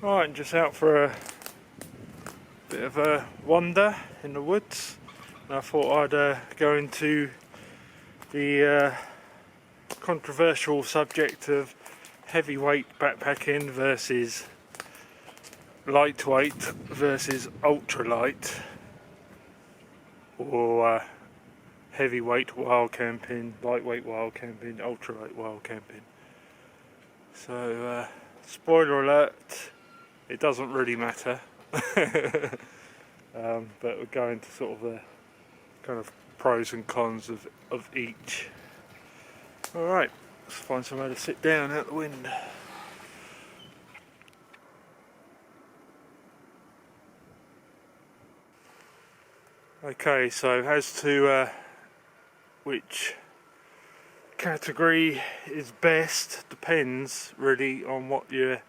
Right, and just out for a bit of a wander in the woods. And I thought I'd go into the controversial subject of heavyweight backpacking versus lightweight versus ultralight, or heavyweight wild camping, lightweight wild camping, ultralight wild camping. So, spoiler alert, it doesn't really matter. But we're going to sort of the kind of pros and cons of each. Alright, let's find somewhere to sit down out the wind. Okay, so as to which category is best depends really on what your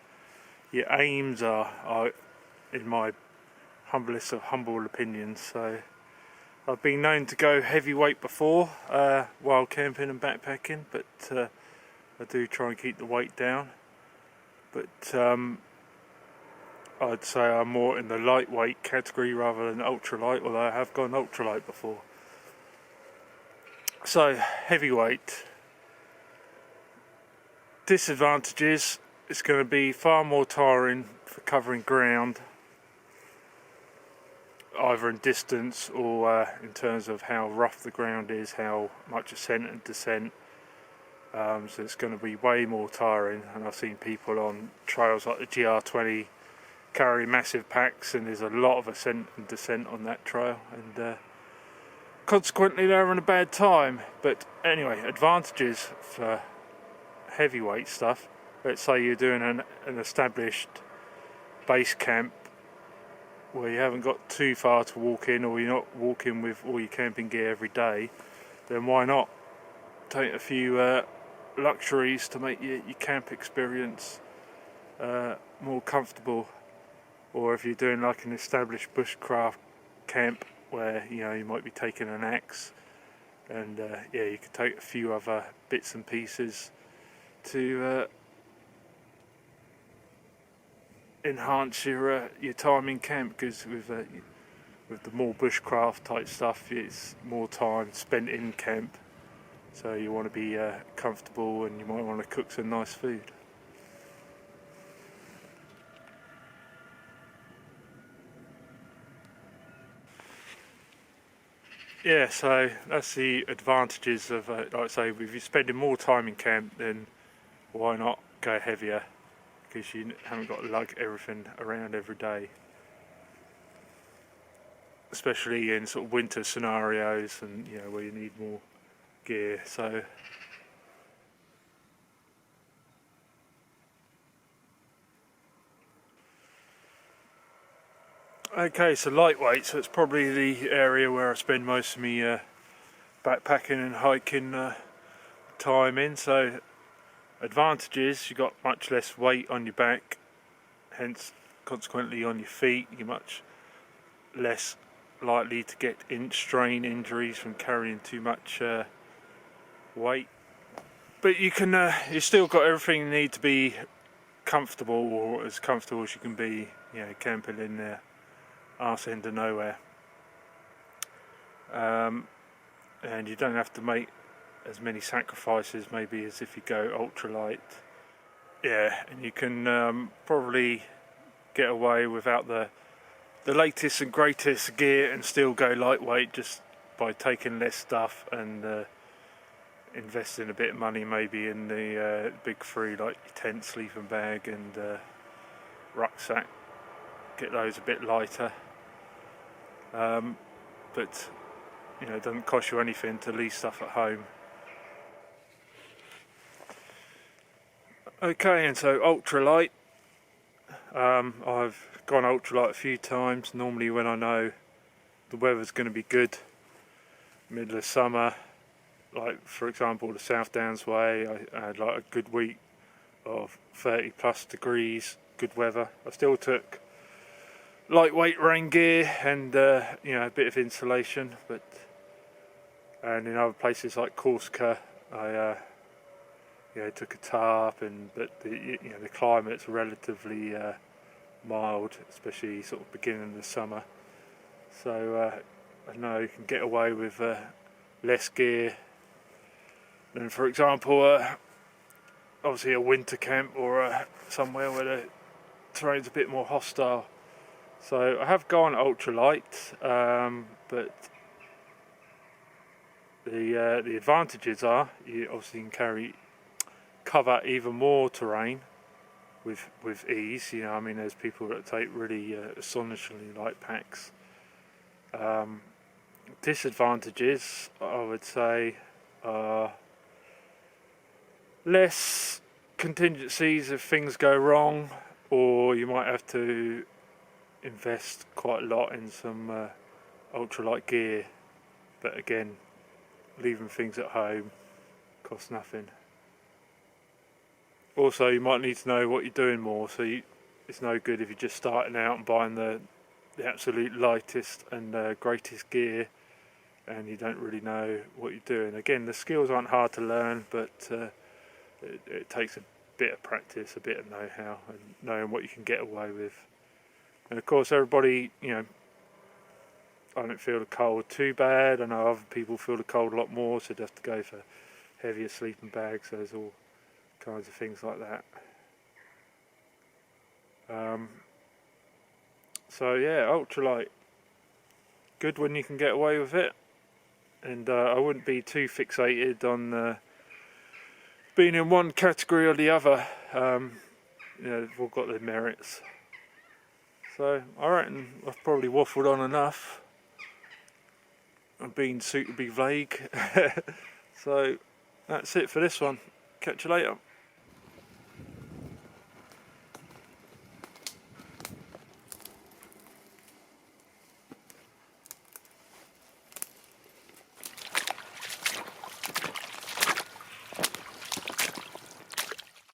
aims are, in my humblest of humble opinions. So I've been known to go heavyweight before, while camping and backpacking, but I do try and keep the weight down. But I'd say I'm more in the lightweight category rather than ultralight, although I have gone ultralight before. So heavyweight. Disadvantages: it's going to be far more tiring for covering ground, either in distance or in terms of how rough the ground is, how much ascent and descent. So it's going to be way more tiring, and I've seen people on trails like the GR20 carry massive packs, and there's a lot of ascent and descent on that trail, and consequently they're having a bad time. But anyway, advantages for heavyweight stuff: let's say you're doing an established base camp where you haven't got too far to walk in, or you're not walking with all your camping gear every day, then why not take a few luxuries to make your camp experience more comfortable. Or if you're doing like an established bushcraft camp where you might be taking an axe, and you could take a few other bits and pieces to enhance your time in camp, because with the more bushcraft type stuff, it's more time spent in camp, so you want to be comfortable, and you might want to cook some nice food. Yeah, so that's the advantages of, like I say, if you're spending more time in camp, then why not go heavier? Because you haven't got to lug everything around every day, especially in sort of winter scenarios, and where you need more gear. So okay, so lightweight, so it's probably the area where I spend most of my backpacking and hiking time in. So advantages: you got much less weight on your back, hence consequently on your feet you're much less likely to get strain injuries from carrying too much weight. But you still got everything you need to be comfortable, or as comfortable as you can be, camping in the arse end of nowhere. And you don't have to make as many sacrifices maybe as if you go ultralight. Yeah, and you can probably get away without the latest and greatest gear and still go lightweight, just by taking less stuff and investing a bit of money maybe in the big three, like your tent, sleeping bag and rucksack. Get those a bit lighter, but it doesn't cost you anything to leave stuff at home. Okay, and so ultralight. I've gone ultralight a few times, normally when I know the weather's going to be good, middle of summer, like for example the South Downs way. I had like a good week of 30 plus degrees, good weather. I still took lightweight rain gear and a bit of insulation, and in other places like Corsica I took a tarp, but the climate's relatively mild, especially sort of beginning of the summer. So I know you can get away with less gear than, for example, obviously a winter camp or somewhere where the terrain's a bit more hostile. So I have gone ultralight, but the advantages are you obviously can cover even more terrain with ease. You know, I mean, there's people that take really astonishingly light packs. Disadvantages, I would say, are less contingencies if things go wrong, or you might have to invest quite a lot in some ultralight gear, but again, leaving things at home costs nothing. Also, you might need to know what you're doing more, so it's no good if you're just starting out and buying the absolute lightest and greatest gear and you don't really know what you're doing. Again, the skills aren't hard to learn, but it takes a bit of practice, a bit of know-how, and knowing what you can get away with. And of course, everybody, you know, I don't feel the cold too bad. I know other people feel the cold a lot more, so they have to go for heavier sleeping bags. So there's all kinds of things like that. So yeah, ultralight, good when you can get away with it, and I wouldn't be too fixated on being in one category or the other. You know, they've all got their merits. So I reckon I've probably waffled on enough. I'm being suitably vague. So that's it for this one. Catch you later.